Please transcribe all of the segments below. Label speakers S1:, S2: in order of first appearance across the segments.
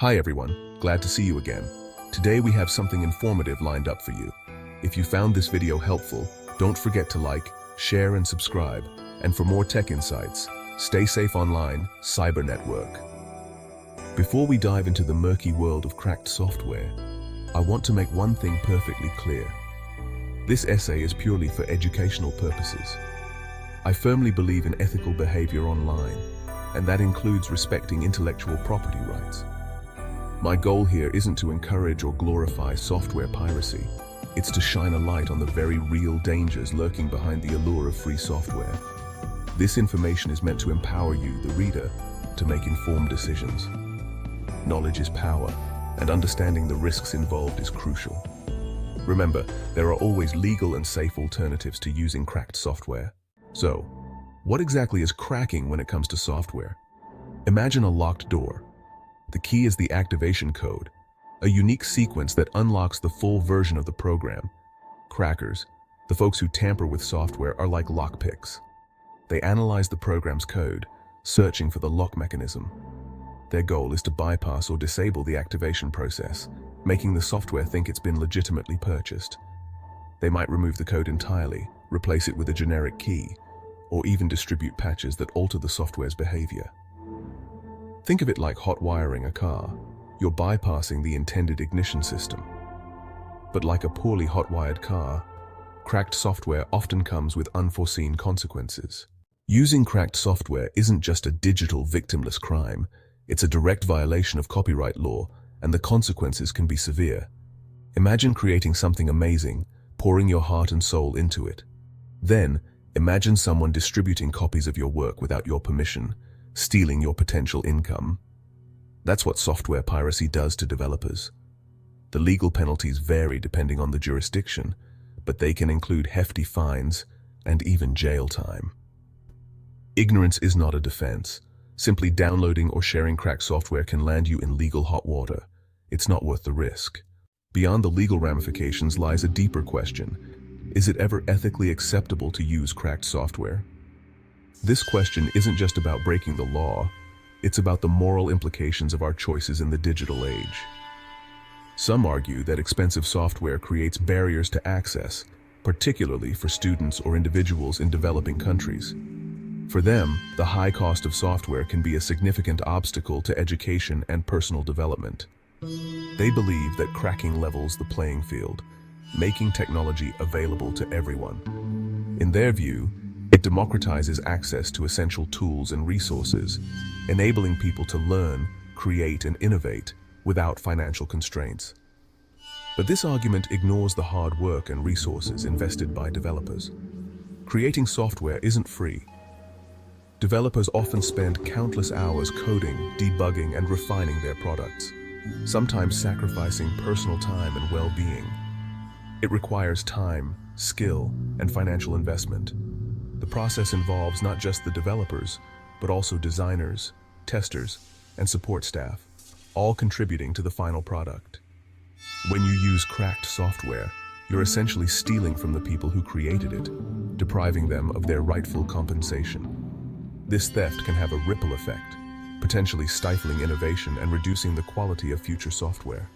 S1: Hi everyone, glad to see you again. Today we have something informative lined up for you. If you found this video helpful, don't forget to like, share and subscribe. And for more tech insights, stay safe online, cyber network. Before we dive into the murky world of cracked software, I want to make one thing perfectly clear. This essay is purely for educational purposes. I firmly believe in ethical behavior online, and that includes respecting intellectual property rights. My goal here isn't to encourage or glorify software piracy. It's to shine a light on the very real dangers lurking behind the allure of free software. This information is meant to empower you, the reader, to make informed decisions. Knowledge is power, and understanding the risks involved is crucial. Remember, there are always legal and safe alternatives to using cracked software. So, what exactly is cracking when it comes to software? Imagine a locked door. The key is the activation code, a unique sequence that unlocks the full version of the program. Crackers, the folks who tamper with software, are like lockpicks. They analyze the program's code, searching for the lock mechanism. Their goal is to bypass or disable the activation process, making the software think it's been legitimately purchased. They might remove the code entirely, replace it with a generic key, or even distribute patches that alter the software's behavior. Think of it like hot wiring a car. You're bypassing the intended ignition system. But like a poorly hot-wired car, cracked software often comes with unforeseen consequences. Using cracked software isn't just a digital victimless crime, it's a direct violation of copyright law, and the consequences can be severe. Imagine creating something amazing, pouring your heart and soul into it. Then, imagine someone distributing copies of your work without your permission, stealing your potential income. That's what software piracy does to developers. The legal penalties vary depending on the jurisdiction, but they can include hefty fines and even jail time. Ignorance is not a defense. Simply downloading or sharing cracked software can land you in legal hot water. It's not worth the risk. Beyond the legal ramifications lies a deeper question. Is it ever ethically acceptable to use cracked software? This question isn't just about breaking the law, it's about the moral implications of our choices in the digital age. Some argue that expensive software creates barriers to access, particularly for students or individuals in developing countries. For them, the high cost of software can be a significant obstacle to education and personal development. They believe that cracking levels the playing field, making technology available to everyone. In their view, it democratizes access to essential tools and resources, enabling people to learn, create, and innovate without financial constraints. But this argument ignores the hard work and resources invested by developers. Creating software isn't free. Developers often spend countless hours coding, debugging, and refining their products, sometimes sacrificing personal time and well-being. It requires time, skill, and financial investment. The process involves not just the developers, but also designers, testers, and support staff, all contributing to the final product. When you use cracked software, you're essentially stealing from the people who created it, depriving them of their rightful compensation. This theft can have a ripple effect, potentially stifling innovation and reducing the quality of future software.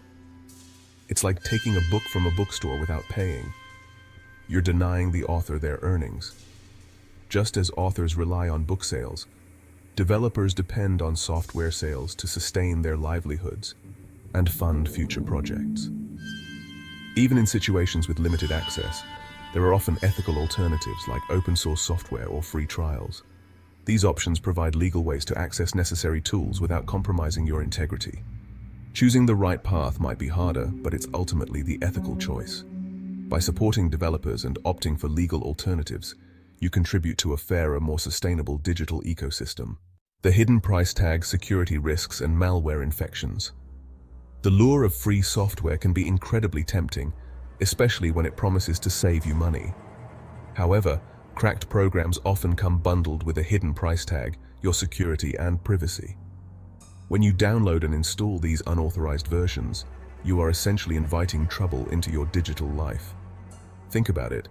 S1: It's like taking a book from a bookstore without paying. You're denying the author their earnings. Just as authors rely on book sales, developers depend on software sales to sustain their livelihoods and fund future projects. Even in situations with limited access, there are often ethical alternatives like open source software or free trials. These options provide legal ways to access necessary tools without compromising your integrity. Choosing the right path might be harder, but it's ultimately the ethical choice. By supporting developers and opting for legal alternatives, you contribute to a fairer, more sustainable digital ecosystem. The hidden price tag, security risks, and malware infections. The lure of free software can be incredibly tempting, especially when it promises to save you money. However, cracked programs often come bundled with a hidden price tag, your security and privacy. When you download and install these unauthorized versions, you are essentially inviting trouble into your digital life. Think about it.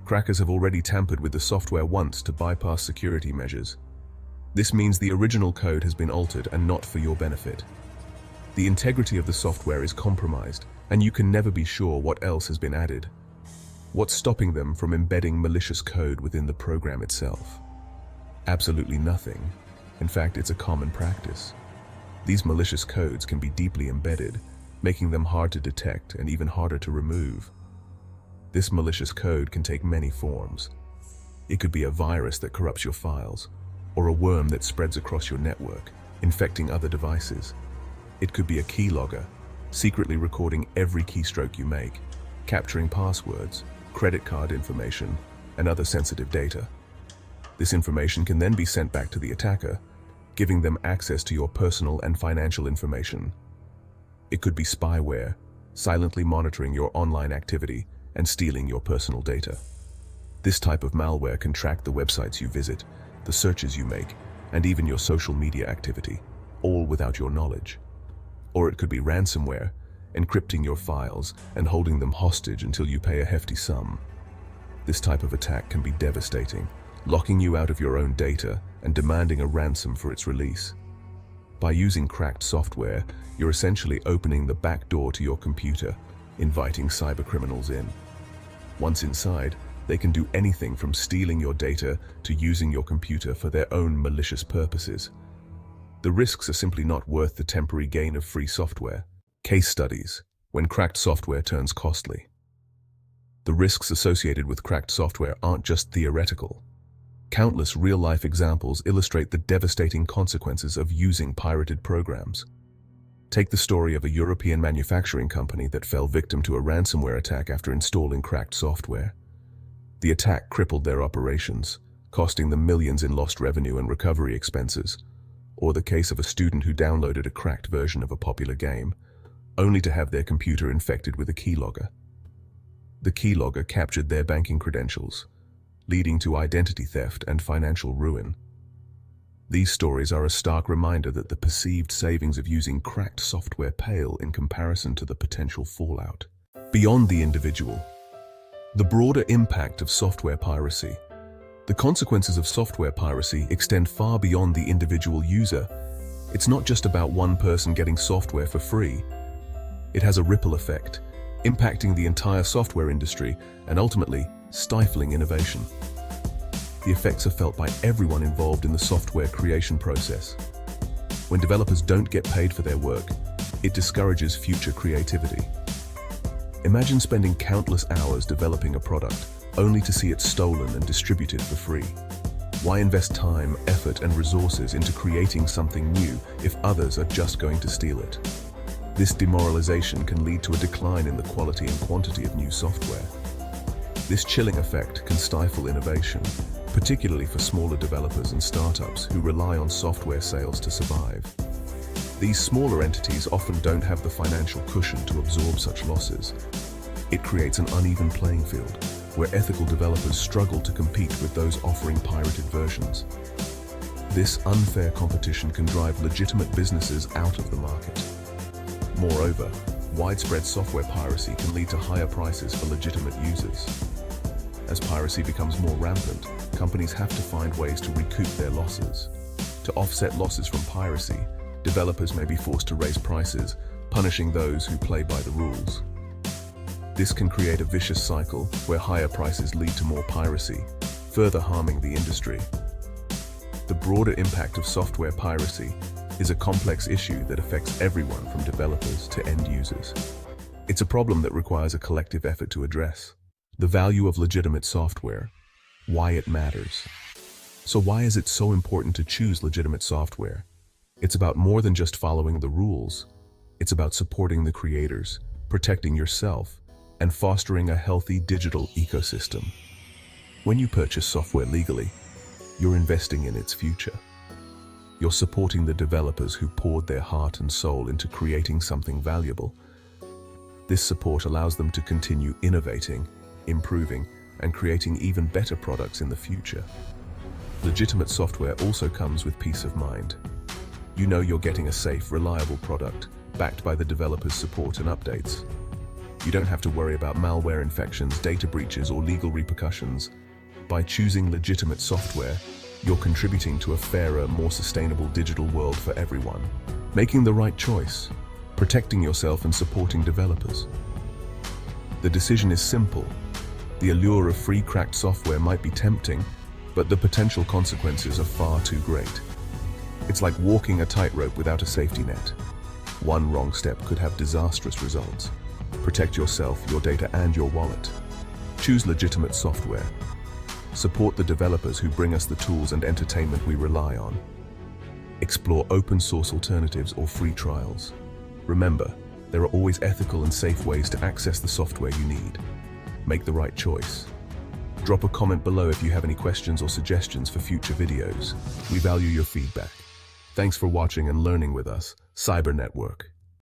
S1: Crackers have already tampered with the software once to bypass security measures. This means the original code has been altered and not for your benefit. The integrity of the software is compromised, and you can never be sure what else has been added. What's stopping them from embedding malicious code within the program itself? Absolutely nothing. In fact, it's a common practice. These malicious codes can be deeply embedded, making them hard to detect and even harder to remove. This malicious code can take many forms. It could be a virus that corrupts your files, or a worm that spreads across your network, infecting other devices. It could be a keylogger, secretly recording every keystroke you make, capturing passwords, credit card information, and other sensitive data. This information can then be sent back to the attacker, giving them access to your personal and financial information. It could be spyware, silently monitoring your online activity and stealing your personal data. This type of malware can track the websites you visit, the searches you make, and even your social media activity, all without your knowledge. Or it could be ransomware, encrypting your files and holding them hostage until you pay a hefty sum. This type of attack can be devastating, locking you out of your own data and demanding a ransom for its release. By using cracked software, you're essentially opening the back door to your computer, inviting cybercriminals in. Once inside, they can do anything from stealing your data to using your computer for their own malicious purposes. The risks are simply not worth the temporary gain of free software. Case studies: when cracked software turns costly. The risks associated with cracked software aren't just theoretical. Countless real-life examples illustrate the devastating consequences of using pirated programs. Take the story of a European manufacturing company that fell victim to a ransomware attack after installing cracked software. The attack crippled their operations, costing them millions in lost revenue and recovery expenses. Or the case of a student who downloaded a cracked version of a popular game, only to have their computer infected with a keylogger. The keylogger captured their banking credentials, leading to identity theft and financial ruin. These stories are a stark reminder that the perceived savings of using cracked software pale in comparison to the potential fallout. Beyond the individual, the broader impact of software piracy. The consequences of software piracy extend far beyond the individual user. It's not just about one person getting software for free. It has a ripple effect, impacting the entire software industry and ultimately stifling innovation. The effects are felt by everyone involved in the software creation process. When developers don't get paid for their work, it discourages future creativity. Imagine spending countless hours developing a product, only to see it stolen and distributed for free. Why invest time, effort, and resources into creating something new if others are just going to steal it? This demoralization can lead to a decline in the quality and quantity of new software. This chilling effect can stifle innovation, particularly for smaller developers and startups who rely on software sales to survive. These smaller entities often don't have the financial cushion to absorb such losses. It creates an uneven playing field, where ethical developers struggle to compete with those offering pirated versions. This unfair competition can drive legitimate businesses out of the market. Moreover, widespread software piracy can lead to higher prices for legitimate users. As piracy becomes more rampant, companies have to find ways to recoup their losses. To offset losses from piracy, developers may be forced to raise prices, punishing those who play by the rules. This can create a vicious cycle where higher prices lead to more piracy, further harming the industry. The broader impact of software piracy is a complex issue that affects everyone from developers to end users. It's a problem that requires a collective effort to address. The value of legitimate software, why it matters. So why is it so important to choose legitimate software? It's about more than just following the rules. It's about supporting the creators, protecting yourself, and fostering a healthy digital ecosystem. When you purchase software legally, you're investing in its future. You're supporting the developers who poured their heart and soul into creating something valuable. This support allows them to continue innovating, improving, and creating even better products in the future. Legitimate software also comes with peace of mind. You know you're getting a safe, reliable product, backed by the developer's support and updates. You don't have to worry about malware infections, data breaches, or legal repercussions. By choosing legitimate software, you're contributing to a fairer, more sustainable digital world for everyone. Making the right choice. protecting yourself and supporting developers. The decision is simple. The allure of free cracked software might be tempting, but the potential consequences are far too great. It's like walking a tightrope without a safety net. One wrong step could have disastrous results. Protect yourself, your data, and your wallet. Choose legitimate software. Support the developers who bring us the tools and entertainment we rely on. Explore open source alternatives or free trials. Remember, there are always ethical and safe ways to access the software you need. Make the right choice. Drop a comment below if you have any questions or suggestions for future videos. We value your feedback. Thanks for watching and learning with us, Cyber Network.